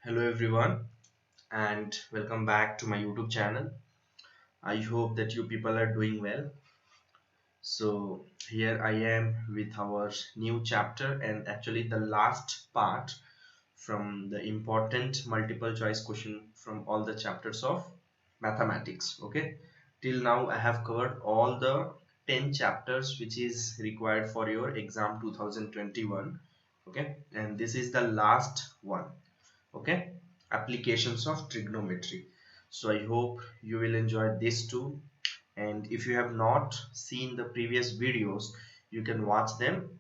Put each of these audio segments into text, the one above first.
Hello everyone and welcome back to my YouTube channel. I hope that you people are doing well. So here I am with our new chapter and actually the last part from the important multiple choice question from all the chapters of mathematics. Okay, till now I have covered all the 10 chapters which is required for your exam 2021. Okay, and this is the last one. Okay, applications of trigonometry. So I hope you will enjoy this too, and if you have not seen the previous videos you can watch them.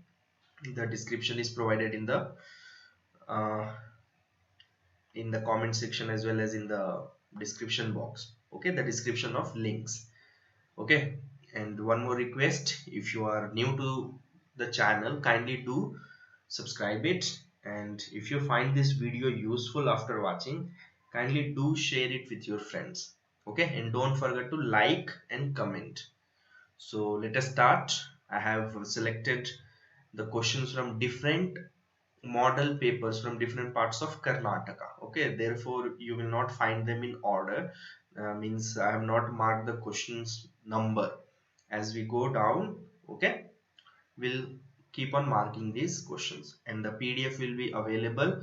The description is provided uh, in the comment section as well as in the description box. Okay, the description of links. Okay, and one more request, if you are new to the channel, kindly do subscribe it, and if you find this video useful after watching, kindly do share it with your friends. Okay, and don't forget to like and comment. So let us start. I have selected the questions from different model papers from different parts of Karnataka. Okay, therefore you will not find them in order. Means I have not marked the questions number. As we go down, okay, we'll keep on marking these questions, and the PDF will be available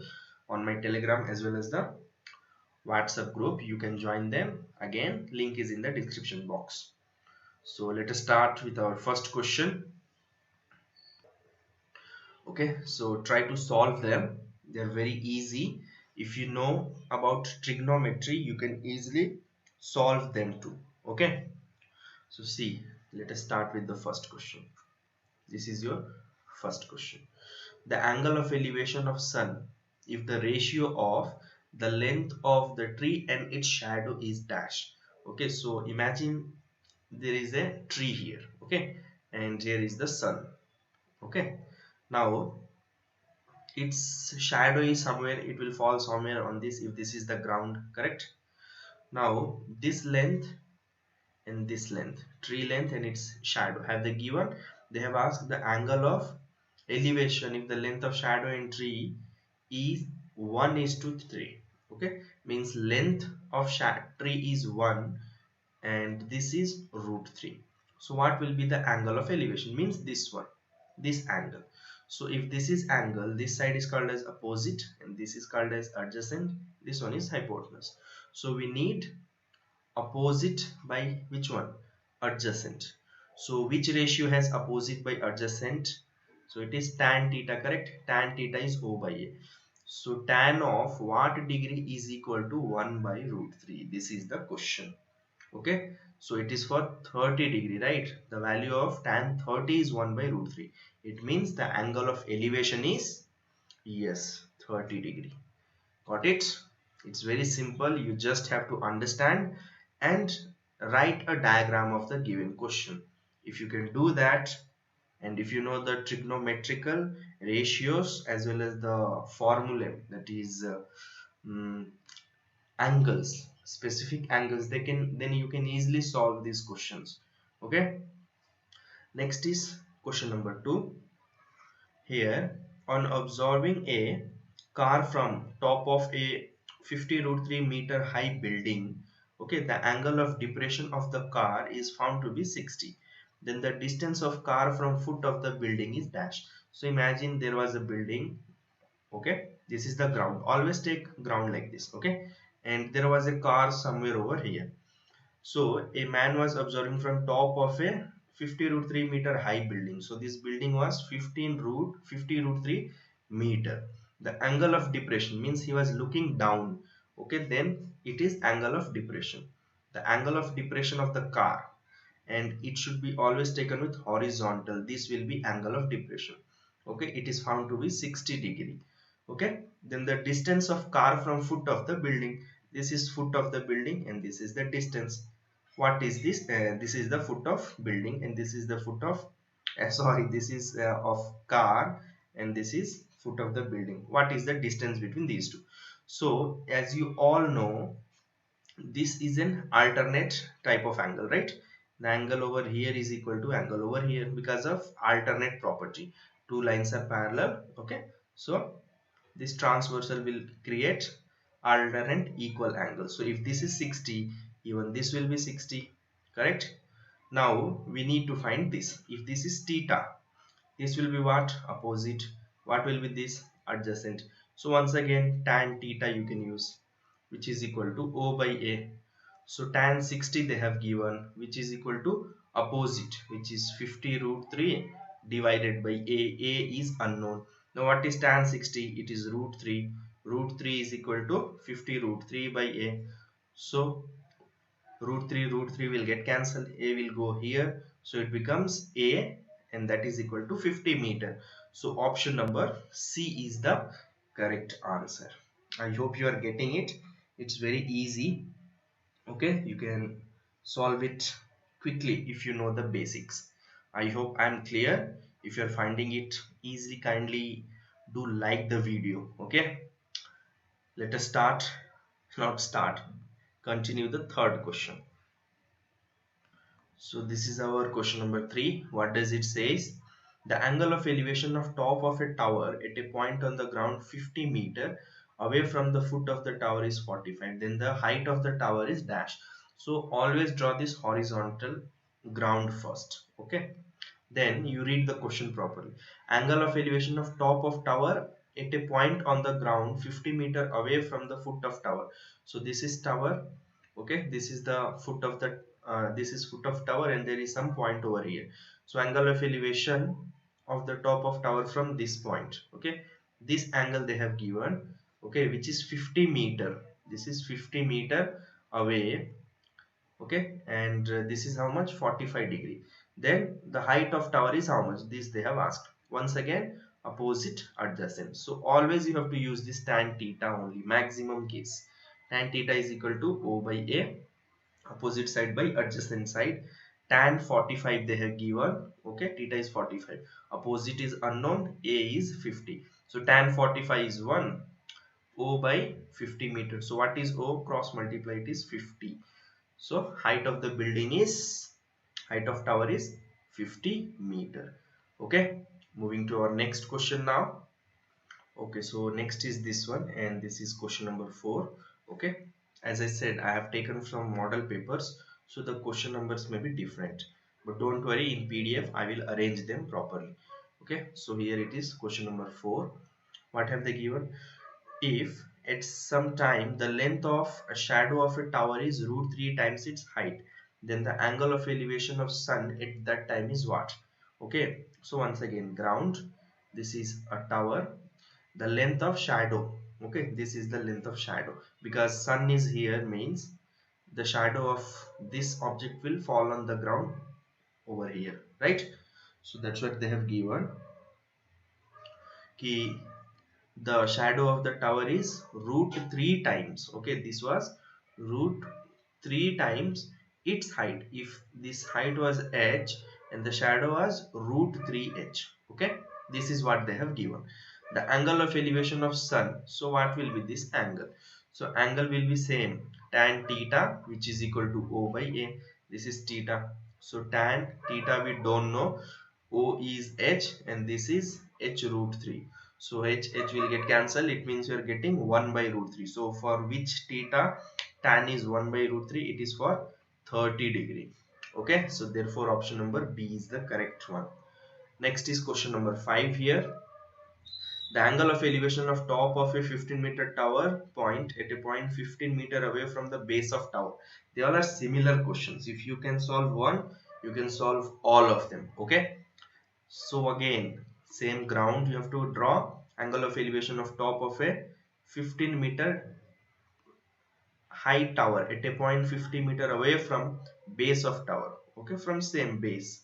on my Telegram as well as the WhatsApp group. You can join them. Again, link is in the description box. So let us start with our first question. Okay, so try to solve them. They're very easy. If you know about trigonometry, you can easily solve them too. Okay, so see, let us start with the first question. This is your first question. The angle of elevation of sun if the ratio of the length of the tree and its shadow is dash. Okay, so imagine there is a tree here. Okay, and here is the sun. Okay, now its shadow is somewhere, it will fall somewhere on this if this is the ground, correct? Now this length and this length, tree length and its shadow have they given. They have asked the angle of elevation if the length of shadow and tree is 1:3. Okay, means length of tree is 1 and this is √3. So what will be the angle of elevation? Means this one, this angle. So if this is angle, this side is called as opposite and this is called as adjacent, this one is hypotenuse. So we need opposite by which one? Adjacent. So which ratio has opposite by adjacent? So it is tan theta, correct? Tan theta is O by A. So tan of what degree is equal to 1 by √3? This is the question. Okay, so it is for 30 degree, right? The value of tan 30 is 1 by √3. It means the angle of elevation is, yes, 30 degree. Got it? It's very simple. You just have to understand and write a diagram of the given question. If you can do that, and if you know the trigonometrical ratios as well as the formula, that is mm, angles, specific angles, then you can easily solve these questions. Okay, next is question number 2. Here, on observing a car from top of a 50√3 meter high building, okay, the angle of depression of the car is found to be 60. Then the distance of car from foot of the building is dash. So imagine there was a building. Okay, this is the ground. Always take ground like this. Okay, and there was a car somewhere over here. So a man was observing from top of a 50√3 meter high building. So this building was 50√3 meter. The angle of depression means he was looking down. Okay, then it is angle of depression. The angle of depression of the car, and it should be always taken with horizontal. This will be angle of depression. Okay, it is found to be 60 degree. Okay, then the distance of car from foot of the building. This is foot of the building and this is the distance. What is this? This is the foot of building and this is the foot of sorry, this is of car and this is foot of the building. What is the distance between these two? So as you all know, this is an alternate type of angle, right? The angle over here is equal to angle over here because of alternate property. Two lines are parallel. Okay, so this transversal will create alternate equal angles. So if this is 60, even this will be 60, correct? Now we need to find this. If this is theta, this will be what? Opposite. What will be this? Adjacent. So once again, tan theta you can use, which is equal to O by A. So tan 60 they have given, which is equal to opposite, which is 50 root 3 divided by A. A is unknown. Now what is tan 60? It is root 3. Root 3 is equal to 50 root 3 by A. So root 3 will get cancelled. A will go here. So it becomes A, and that is equal to 50 meter. So option number C is the correct answer. I hope you are getting it. It's very easy. Okay, you can solve it quickly if you know the basics. I hope I'm clear. If you're finding it easy, kindly do like the video. Okay, let us continue the third question. So this is our question number 3. What does it says? The angle of elevation of top of a tower at a point on the ground 50 meter away from the foot of the tower is 45. Then the height of the tower is dash. So always draw this horizontal ground first. Okay. Then you read the question properly. Angle of elevation of top of tower at a point on the ground 50 meter away from the foot of tower. So this is tower. Okay, this is the foot of the this is foot of tower, and there is some point over here. So angle of elevation of the top of tower from this point. Okay, this angle they have given. Okay, which is 50 meter. This is 50 meter away. Okay, and this is how much? 45 degree. Then the height of tower is how much? This they have asked. Once again, opposite adjacent. So always you have to use this tan theta only, maximum case. Tan theta is equal to O by A, opposite side by adjacent side. Tan 45 they have given. Okay, theta is 45. Opposite is unknown, A is 50. So tan 45 is 1. O by 50 meters. So what is O? Cross multiply it is 50. So height of the building is, height of tower is 50 meter. Okay, moving to our next question now. Okay, so next is this one, and this is question number 4. Okay, as I said, I have taken from model papers, so the question numbers may be different, but don't worry, in PDF I will arrange them properly. Okay, so here it is, question number 4. What have they given? If at some time the length of a shadow of a tower is root 3 times its height, then the angle of elevation of sun at that time is what? Okay, so once again, ground, this is a tower, the length of shadow, okay, this is the length of shadow, because sun is here means the shadow of this object will fall on the ground over here, right? So that's what they have given. Key, the shadow of the tower is root 3 times. Okay, this was root 3 times its height. If this height was h and the shadow was root 3h. Okay, this is what they have given. The angle of elevation of sun. So what will be this angle? So angle will be same, tan theta, which is equal to O by A. This is theta. So tan theta we don't know. O is h and this is h root 3. So h will get cancelled. It means you are getting 1 by root 3. So for which theta tan is 1 by root 3? It is for 30 degree. Okay, so therefore option number B is the correct one. Next is question number 5 here. The angle of elevation of top of a 15-meter tower point at a point 15 meter away from the base of tower. They all are similar questions. If you can solve one, you can solve all of them. Okay. So again, same ground you have to draw. Angle of elevation of top of a 15-meter high tower at a point 50 meter away from base of tower. Okay, from same base.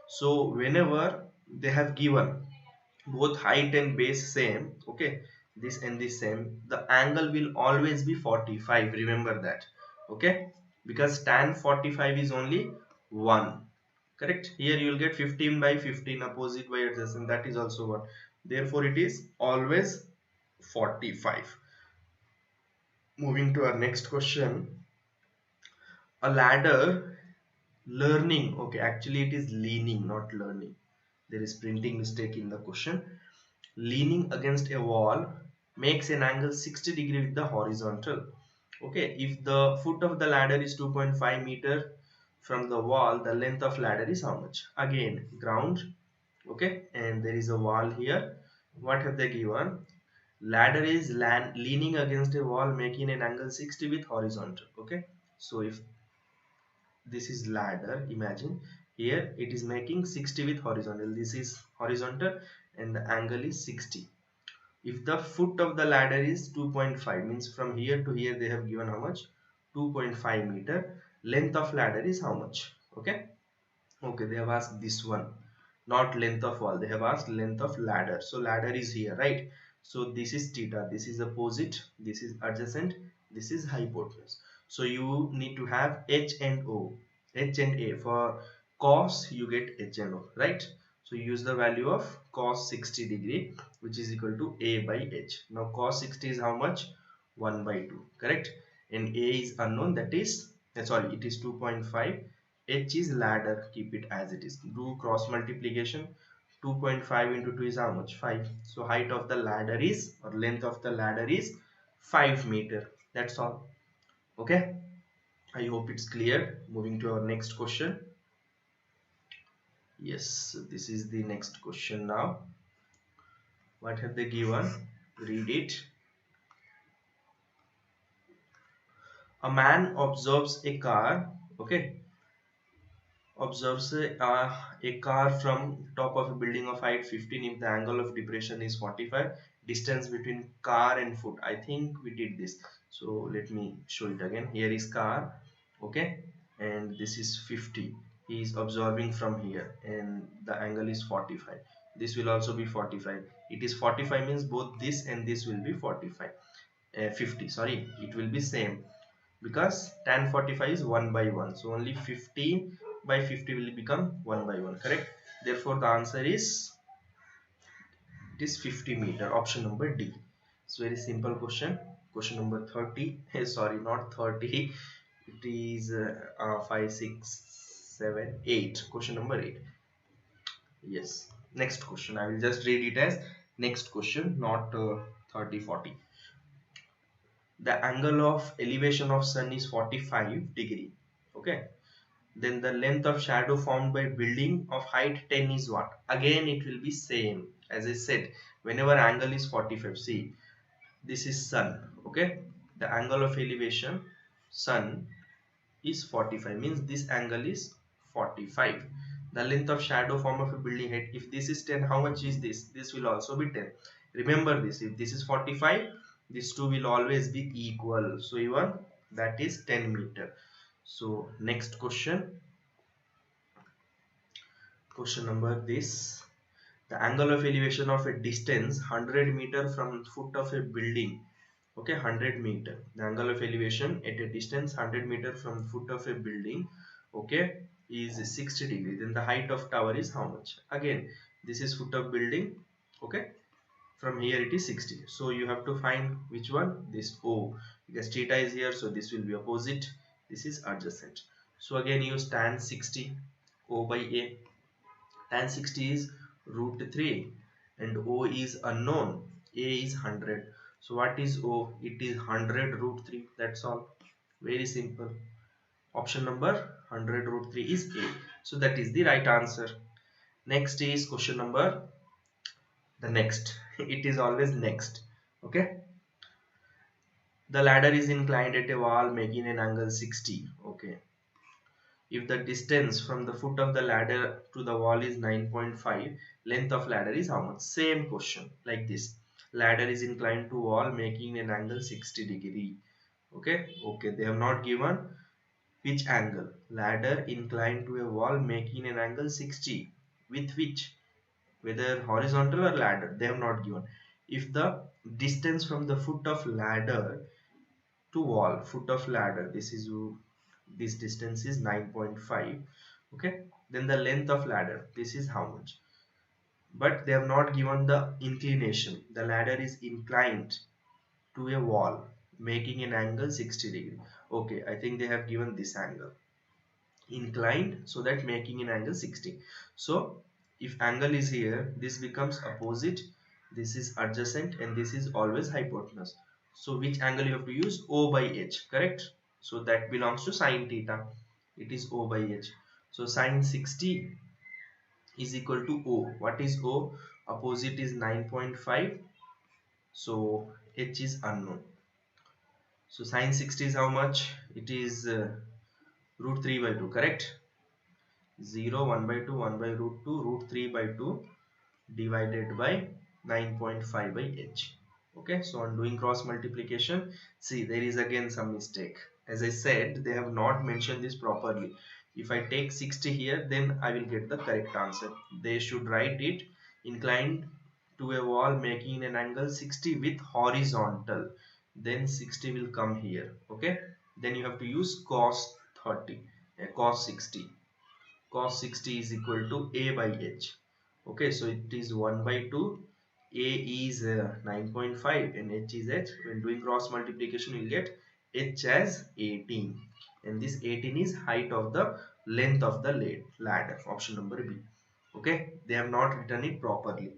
So whenever they have given both height and base same, okay, this and this same, the angle will always be 45. Remember that. Okay, because tan 45 is only 1. Correct. Here you will get 15 by 15 opposite by adjacent. That is also 1. Therefore it is always 45. Moving to our next question. A ladder learning. Okay, actually it is leaning, not learning. There is printing mistake in the question. Leaning against a wall makes an angle 60 degree with the horizontal. Okay, if the foot of the ladder is 2.5 meter from the wall, the length of ladder is how much? Again, ground. Okay, and there is a wall here. What have they given? Ladder is leaning against a wall making an angle 60 with horizontal. Okay, so if this is ladder, imagine here it is making 60 with horizontal, this is horizontal and the angle is 60. If the foot of the ladder is 2.5, means from here to here they have given how much? 2.5 meter. Length of ladder is how much? Okay, okay, they have asked this one, not length of wall, they have asked length of ladder. So ladder is here, right? So this is theta, this is opposite, this is adjacent, this is hypotenuse. So you need to have h and o, h and a. For cos you get h and o, right? So you use the value of cos 60 degree, which is equal to a by h. Now cos 60 is how much? 1 by 2, correct? And a is unknown, that is sorry, it is 2.5. h is ladder, keep it as it is. Do cross multiplication. 2.5 into 2 is how much? 5. So height of the ladder is, or length of the ladder is 5 meter. That's all. Okay, I hope it's clear. Moving to our next question. Yes, this is the next question now. What have they given? Read it. A man observes a car. Okay, observes a car from top of a building of height 15 if the angle of depression is 45. Distance between car and foot, I think we did this, so let me show it again. Here is car, okay, and this is 50. He is observing from here and the angle is 45. This will also be 45. It is 45 means both this and this will be 45. 50, sorry, it will be same, because tan 45 is 1 by 1, so only 15 by 50 will become 1 by 1, correct? Therefore the answer is, it is 50 meter, option number D. It's very simple question. Question number 30 sorry, not 30, it is 5 6 7 8, question number 8. Yes, next question, I will just read it as next question, not 30 40. The angle of elevation of sun is 45 degree. Okay, then the length of shadow formed by building of height 10 is what? Again it will be same as I said, whenever angle is 45. See, this is sun, okay, the angle of elevation sun is 45, means this angle is 45. The length of shadow form of a building height, if this is 10, how much is this? This will also be 10. Remember this, if this is 45, these two will always be equal, so even that is 10 meter. So next question, question number this. The angle of elevation of a distance 100 meter from foot of a building, okay, 100 meter, the angle of elevation at a distance 100 meter from foot of a building, okay, is 60 degree. Then the height of tower is how much? Again, this is foot of building, okay, from here it is 60. So you have to find which one? This O, because theta is here, so this will be opposite, this is adjacent. So again use tan 60, O by A. Tan 60 is root 3 and O is unknown, A is 100. So what is O? It is 100 root 3, that's all. Very simple. Option number 100 root 3 is A. So that is the right answer. Next is question number, the next. It is always next. Okay. The ladder is inclined at a wall making an angle 60. Okay. If the distance from the foot of the ladder to the wall is 9.5, length of ladder is how much? Same question like this. Ladder is inclined to wall making an angle 60 degree. Okay, okay, they have not given which angle. Ladder inclined to a wall making an angle 60. With which? Whether horizontal or ladder, they have not given. If the distance from the foot of ladder to wall, foot of ladder, this distance is 9.5, okay, then the length of ladder, this is how much? But they have not given the inclination. The ladder is inclined to a wall making an angle 60 degree. Okay, I think they have given this angle, inclined, so that making an angle 60. So if angle is here, this becomes opposite, this is adjacent, and this is always hypotenuse. So which angle you have to use? O by H, correct? So that belongs to sine theta. It is O by H. So sine 60 is equal to O. What is O? Opposite is 9.5. So H is unknown. So sine 60 is how much? It is root 3 by 2, correct? 0, 1 by 2, 1 by root 2, root 3 by 2 divided by 9.5 by H. Okay, so on doing cross multiplication, see there is again some mistake. As I said, they have not mentioned this properly. If I take 60 here, then I will get the correct answer. They should write it inclined to a wall making an angle 60 with horizontal. Then 60 will come here. Okay, then you have to use cos 30, cos 60. Cos 60 is equal to A by H. Okay, so it is 1 by 2. A is 9.5 and H is H. When doing cross multiplication, you will get H as 18. And this 18 is height of the length of the ladder. Option number B. Okay, they have not written it properly,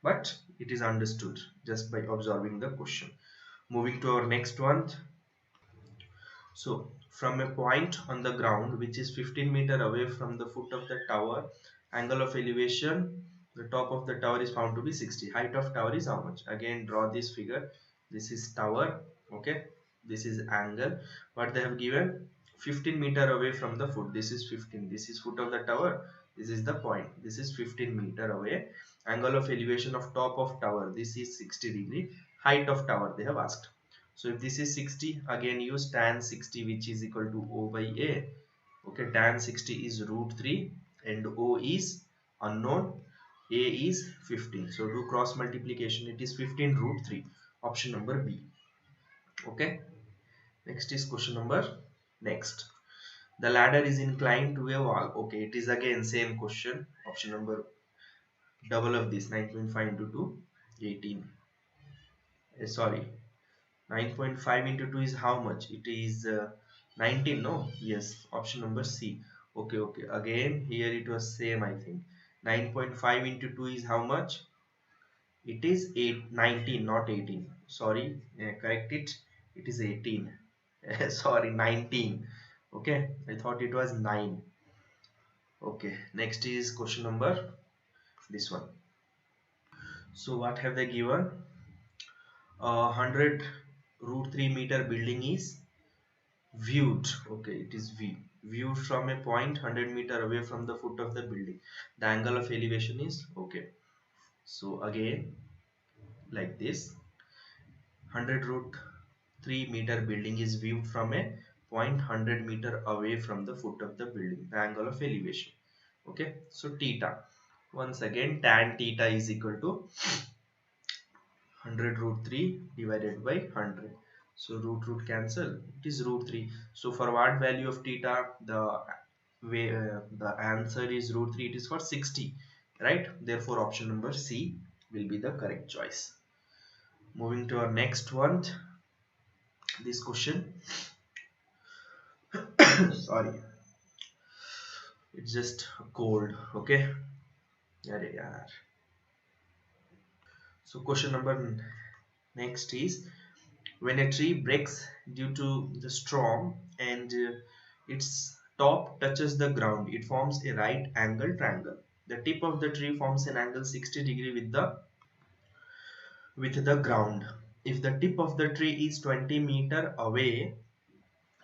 but it is understood just by observing the question. Moving to our next one. So from a point on the ground which is 15 meter away from the foot of the tower, angle of elevation, the top of the tower is found to be 60. Height of tower is how much? Again draw this figure. This is tower, okay, this is angle. What they have given, 15 meter away from the foot. This is 15, this is foot of the tower, this is the point, this is 15 meter away. Angle of elevation of top of tower, this is 60 degree. Height of tower they have asked. So if this is 60, again use tan 60, which is equal to O by A. Okay, tan 60 is root 3 and O is unknown, A is 15. So do cross multiplication, it is 15 root 3. Option number B. Okay, next is question number next. The ladder is inclined to a wall. Okay, it is again same question. Option number double of this, 9.5 into 2, 18. Sorry, 9.5 into 2 is how much? It is 19, no? Yes, option number C. Okay, okay. Again, here it was same, I think. 9.5 into 2 is how much? It is 19, not 18. Sorry, correct it. It is 18. Sorry, 19. Okay, I thought it was 9. Okay, next is question number this one. So what have they given? 100 root 3 meter building is viewed. Okay, it is viewed from a point 100 meter away from the foot of the building. The angle of elevation is okay. So again, like this, 100 root 3 meter building is viewed from a point 100 meter away from the foot of the building. The angle of elevation. Okay, so theta. Once again, tan theta is equal to 100 root 3 divided by 100. So root cancel, it is root 3. So for what value of theta, the answer is root 3, it is for 60, right? Therefore option number C will be the correct choice. Moving to our next one, this question. Sorry, it's just cold. Okay, so question number next is, when a tree breaks due to the storm and its top touches the ground, it forms a right angle triangle. The tip of the tree forms an angle 60 degree with the ground. If the tip of the tree is 20 meter away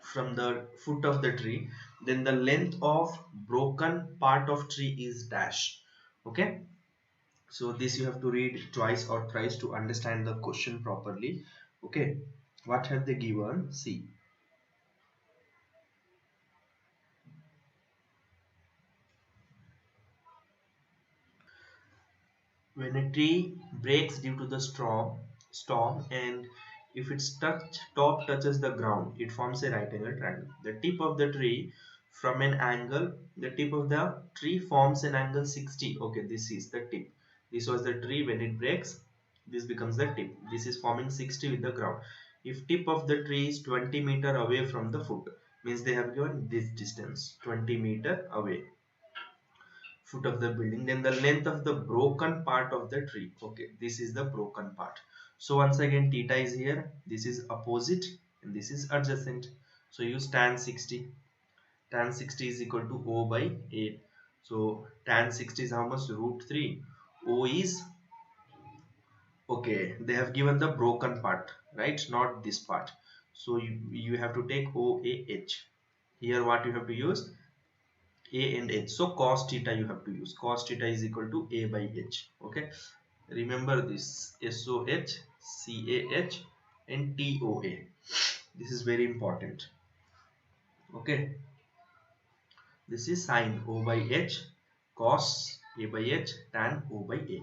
from the foot of the tree, then the length of broken part of tree is dash. Okay, so this you have to read twice or thrice to understand the question properly. Okay, what have they given? See, when a tree breaks due to the storm and if its top touches the ground, it forms a right angle triangle. The tip of the tree from an angle, the tip of the tree forms an angle 60. Okay, this is the tip. This was the tree. When it breaks, this becomes the tip. This is forming 60 with the ground. If tip of the tree is 20 meter away from the foot, means they have given this distance 20 meter away foot of the building. Then the length of the broken part of the tree. Okay, this is the broken part. So once again theta is here, this is opposite and this is adjacent. So use tan 60. Tan 60 is equal to O by A. So tan 60 is how much? Root 3. O is, okay, they have given the broken part, right? Not this part. So you have to take OAH. Here what you have to use? A and H. So cos theta you have to use. Cos theta is equal to A by H. Okay. Remember this. SOH, CAH and TOA. This is very important. Okay. This is sine O by H, cos A by H, tan O by A.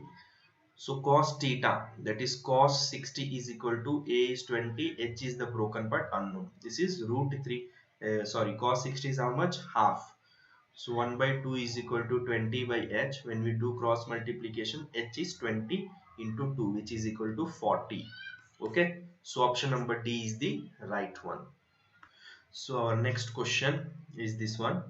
So cos theta, that is cos 60 is equal to A is 20, H is the broken part unknown. This is root 3. Sorry, cos 60 is how much? Half. So 1 by 2 is equal to 20 by H. When we do cross multiplication, H is 20 into 2, which is equal to 40. Okay. So option number D is the right one. So our next question is this one.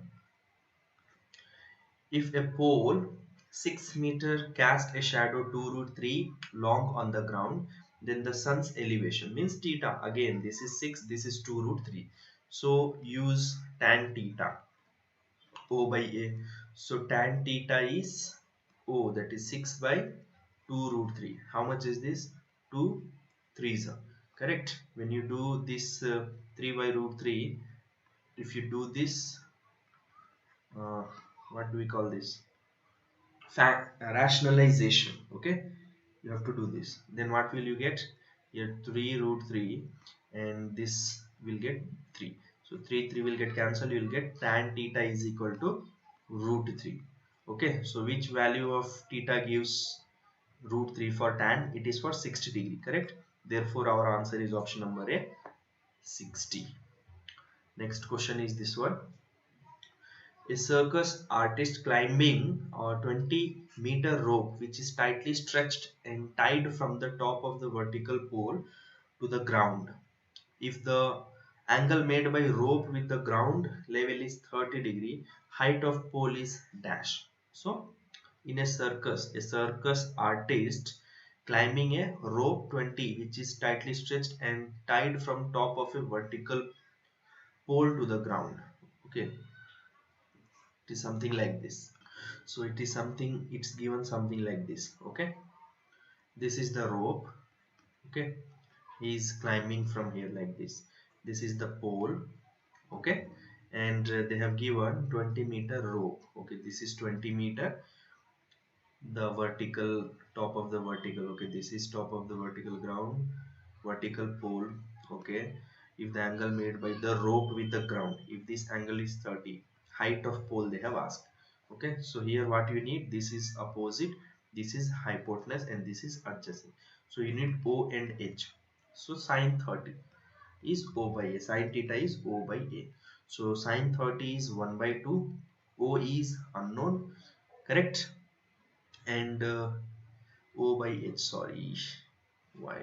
If a pole 6 meter cast a shadow 2 root 3 long on the ground, then the sun's elevation means theta. Again, this is 6, this is 2 root 3. So use tan theta. O by A. So tan theta is O, that is 6 by 2 root 3. How much is this? 2 3s. Correct. When you do this 3 by root 3, if you do this, what do we call this? Fact rationalization. Okay. You have to do this. Then what will you get? Here 3 root 3 and this will get 3. So 3 will get cancelled. You will get tan theta is equal to root 3. Okay, so which value of theta gives root 3 for tan? It is for 60 degree, correct? Therefore our answer is option number A, 60. Next question is this one. A circus artist climbing a 20-meter rope which is tightly stretched and tied from the top of the vertical pole to the ground. If the angle made by rope with the ground level is 30 degree, height of pole is dash. So in a circus artist climbing a rope 20 which is tightly stretched and tied from top of a vertical pole to the ground. Okay, it is something like this. So it is something, it's given something like this. Okay, this is the rope. Okay, he is climbing from here like this. This is the pole. Okay, and they have given 20-meter rope. Okay, this is 20 meter, the vertical top of the vertical. Okay, this is top of the vertical ground, vertical pole. Okay, if the angle made by the rope with the ground, if this angle is 30, height of pole they have asked. Okay, so here what you need, this is opposite, this is hypotenuse and this is adjacent. So you need O and H. So sine 30 is O by A, sine theta is O by A. So sine 30 is 1 by 2, O is unknown, correct? And O by H, sorry, why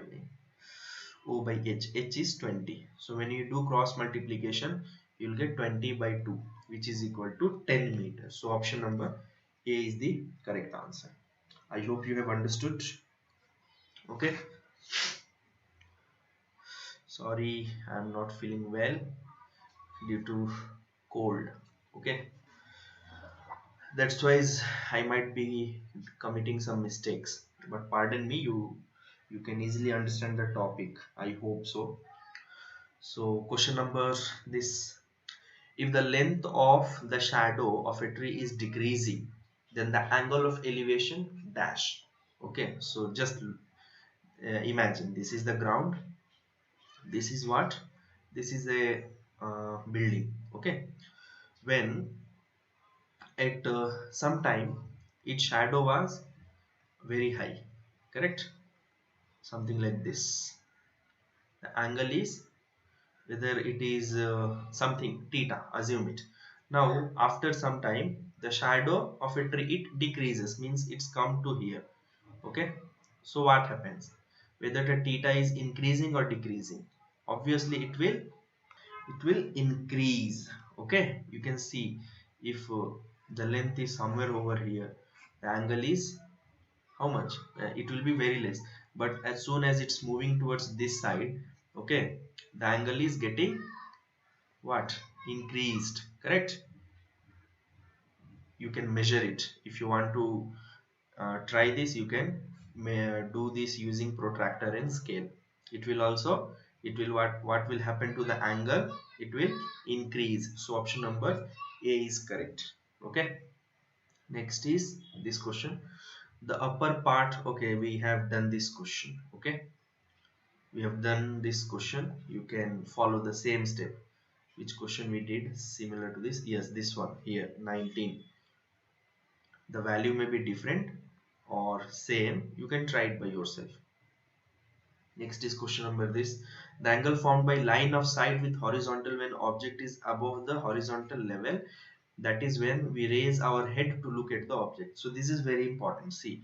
O by H, H is 20. So when you do cross multiplication, you'll get 20 by 2, which is equal to 10 meters. So option number A is the correct answer. I hope you have understood. Okay. Sorry, I'm not feeling well due to cold. Okay. That's why I might be committing some mistakes. But pardon me, you can easily understand the topic. I hope so. So question number this. If the length of the shadow of a tree is decreasing, then the angle of elevation dash. Okay, so just imagine this is the ground. This is what? This is a building. Okay, when at some time its shadow was very high, correct? Something like this. The angle is, whether it is something theta, assume it. Now after some time the shadow of a tree it decreases, means it's come to here. Okay, so what happens, whether the theta is increasing or decreasing? Obviously it will increase. Okay, you can see if The length is somewhere over here. The angle is how much? It will be very less, but as soon as it's moving towards this side, okay, the angle is getting what? Increased, correct? You can measure it. If you want to try this, you can do this using protractor and scale. It will also, it will, what will happen to the angle? It will increase. So option number A is correct. Okay, next is this question. The upper part, okay, we have done this question. Okay, we have done this question. You can follow the same step. Which question we did similar to this? Yes, this one here, 19. The value may be different or same. You can try it by yourself. Next is question number this. The angle formed by line of sight with horizontal when object is above the horizontal level, that is when we raise our head to look at the object. So this is very important. See,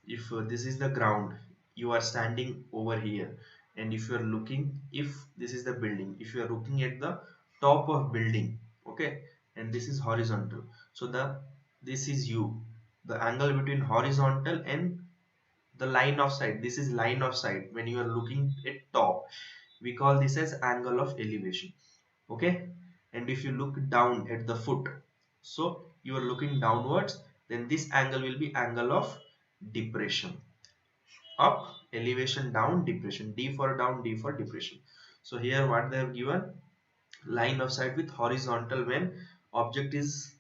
if this is the ground, you are standing over here, and if you are looking, if this is the building, if you are looking at the top of building, okay, and this is horizontal, so this is you, the angle between horizontal and the line of sight, this is line of sight when you are looking at top, we call this as angle of elevation. Okay, and if you look down at the foot, so you are looking downwards, then this angle will be angle of depression. Up, elevation, down, depression. D for down, D for depression. So here what they have given, line of sight with horizontal when object is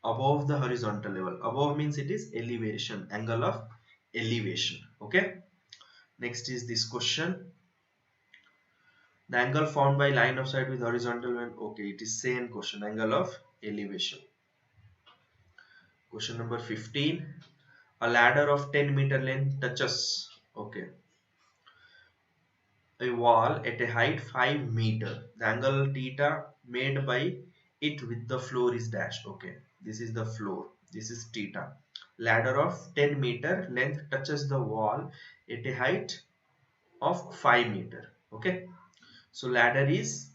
above the horizontal level. Above means it is elevation, angle of elevation. Okay, next is this question. The angle formed by line of sight with horizontal when, okay, it is same question, angle of elevation. Question number 15. A ladder of 10-meter length touches, okay, a wall at a height 5 meter. The angle theta made by it with the floor is dash. Okay, this is the floor, this is theta. Ladder of 10-meter length touches the wall at a height of 5 meter. Okay, so ladder is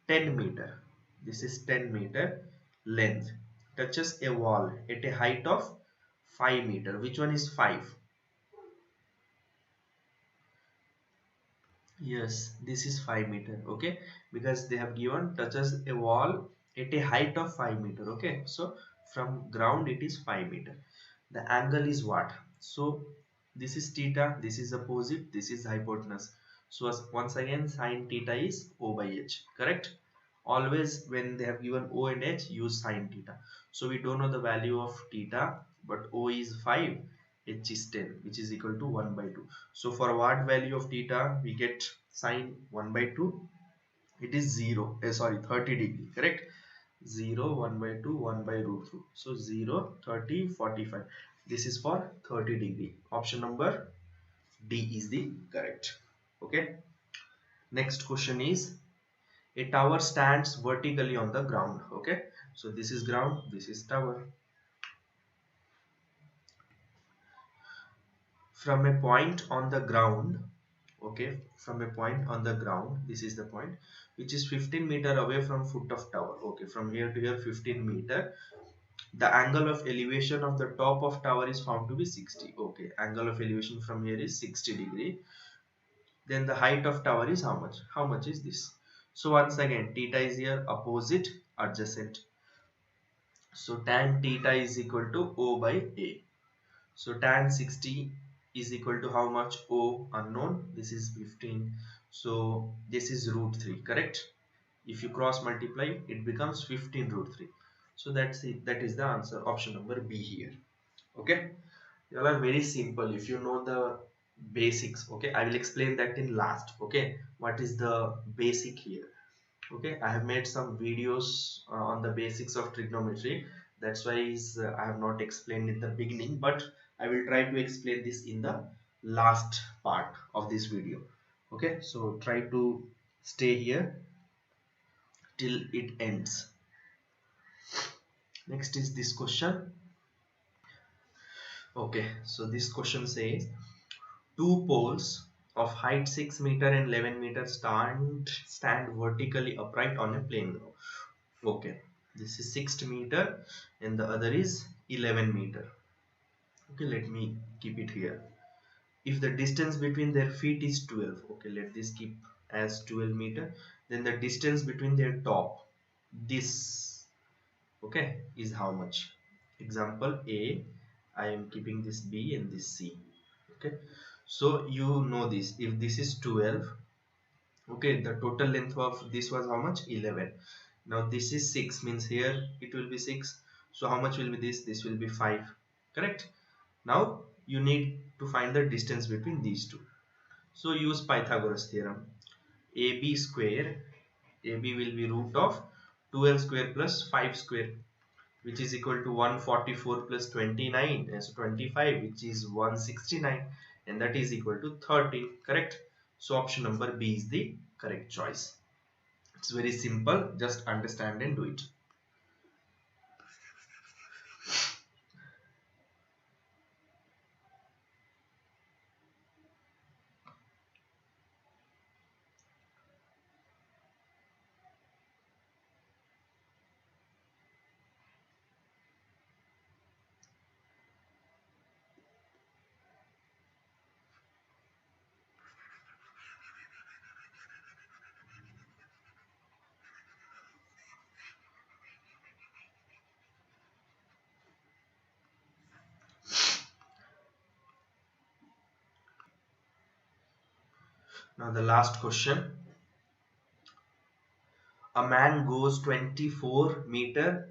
10 meter. This is 10 meter length, touches a wall at a height of 5 meter. Which one is 5? Yes, this is 5 meter. Okay, because they have given touches a wall at a height of 5 meter. Okay, so from ground it is 5 meter. The angle is what? So this is theta, this is opposite, this is hypotenuse. So once again sine theta is O by H, correct? Always when they have given O and H, use sine theta. So we don't know the value of theta, but O is 5, H is 10, which is equal to 1 by 2. So for what value of theta we get sine 1 by 2? It is 0, sorry, 30 degree, correct? 0, 1 by 2, 1 by root 2. So 0, 30, 45. This is for 30 degree. Option number D is the correct. Okay. Next question is, a tower stands vertically on the ground. Okay, so this is ground, this is tower. From a point on the ground, okay, from a point on the ground, this is the point, which is 15 meter away from foot of tower. Okay, from here to here 15 meter. The angle of elevation of the top of tower is found to be 60. Okay, angle of elevation from here is 60 degree. Then the height of tower is how much? How much is this? So once again, theta is here, opposite, adjacent. So tan theta is equal to O by A. So tan 60 is equal to how much? O unknown. This is 15. So this is root 3, correct? If you cross multiply, it becomes 15 root 3. So that's it. That is the answer. Option number B here. Okay. They all are very simple if you know the basics. Okay, I will explain that in last. Okay, what is the basic here? Okay, I have made some videos on the basics of trigonometry. That's why I have not explained in the beginning, but I will try to explain this in the last part of this video. Okay, so try to stay here till it ends. Next is this question. Okay, so this question says, two poles of height 6 meter and 11 meter stand vertically upright on a plane ground. Okay, This is 6 meter and the other is 11 meter. Okay, let me keep it here. If the distance between their feet is 12, okay, let this keep as 12 meter, then the distance between their top, this, okay, is how much? Example A, I am keeping this B and this C. Okay, so you know this, if this is 12, okay, the total length of this was how much? 11. Now this is 6, means here it will be 6, so how much will be this? This will be 5, correct? Now you need to find the distance between these two, so use Pythagoras theorem. AB square, AB will be root of 12 square plus 5 square, which is equal to 144 plus 29 as 25, which is 169, and that is equal to 30, correct? So option number B is the correct choice. It's very simple, just understand and do it. Now the last question. A man goes 24 meter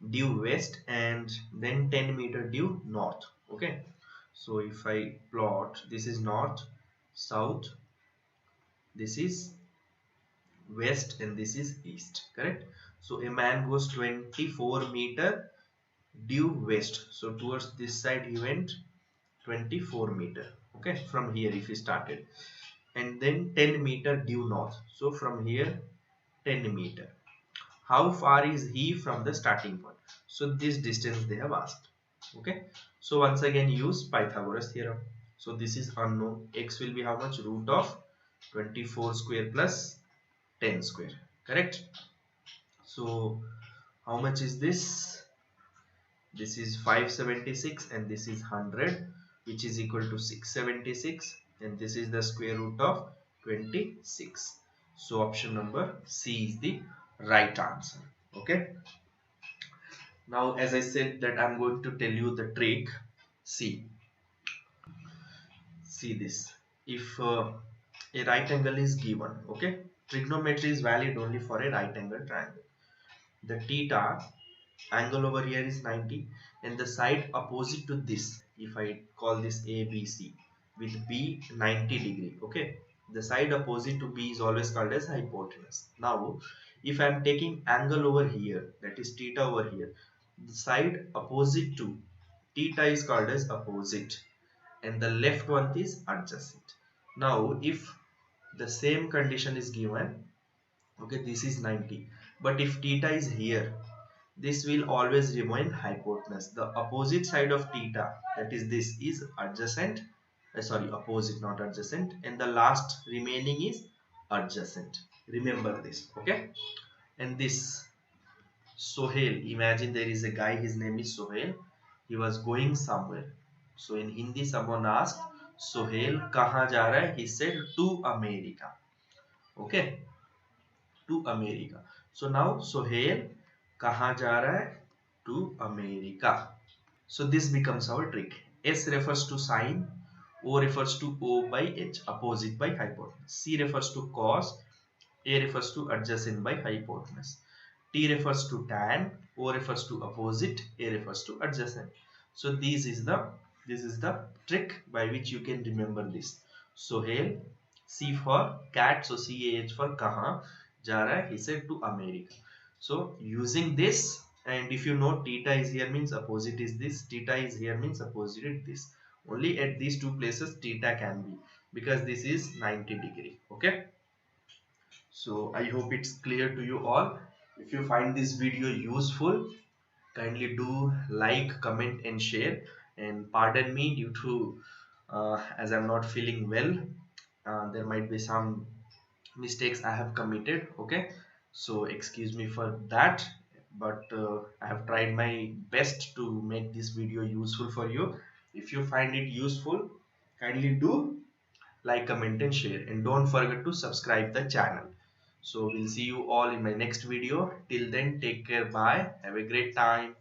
due west and then 10 meter due north. Okay, so if I plot, this is north, south, this is west, and this is east, correct? So a man goes 24 meter due west, so towards this side he went 24 meter, okay, from here if he started, and then 10 meter due north, so from here 10 meter. How far is he from the starting point? So this distance they have asked. Okay, so once again use Pythagoras theorem. So this is unknown, x will be how much? Root of 24 square plus 10 square, correct? So how much is this? This is 576 and this is 100, which is equal to 676, and this is the square root of 26. So option number C is the right answer. Okay, now as I said that I'm going to tell you the trick. See this, if a right angle is given, okay, trigonometry is valid only for a right angle triangle. The theta angle over here is 90, and the side opposite to this, if I call this ABC with B 90 degree, okay, the side opposite to B is always called as hypotenuse. Now if I am taking angle over here, that is theta over here, the side opposite to theta is called as opposite, and the left one is adjacent. Now if the same condition is given, okay, this is 90, but if theta is here, this will always remain hypotenuse. The opposite side of theta, that is this, is adjacent, sorry, opposite, not adjacent, and the last remaining is adjacent. Remember this, okay? And this Sohail, imagine there is a guy, his name is Sohail, he was going somewhere. So in Hindi someone asked, Sohail kahan ja raha hai? He said to America. Okay, to America. So now Sohail kahan ja raha hai? To America. So this becomes our trick. S refers to sine, O refers to O by H, opposite by hypotenuse. C refers to cos, A refers to adjacent by hypotenuse. T refers to tan, O refers to opposite, A refers to adjacent. So this is the trick by which you can remember this. Sohail, C for cat, so CAH for kahan ja raha hai, he said to America. So using this, and if you know theta is here means opposite is this, theta is here means opposite is this. Only at these two places theta can be, because this is 90 degree. Okay. So I hope it's clear to you all. If you find this video useful, kindly do like, comment and share, and pardon me due to as I'm not feeling well, there might be some mistakes I have committed. Okay, so excuse me for that, but I have tried my best to make this video useful for you. If you find it useful, kindly do like, comment and share, and don't forget to subscribe the channel. So we'll see you all in my next video. Till then, take care, bye, have a great time.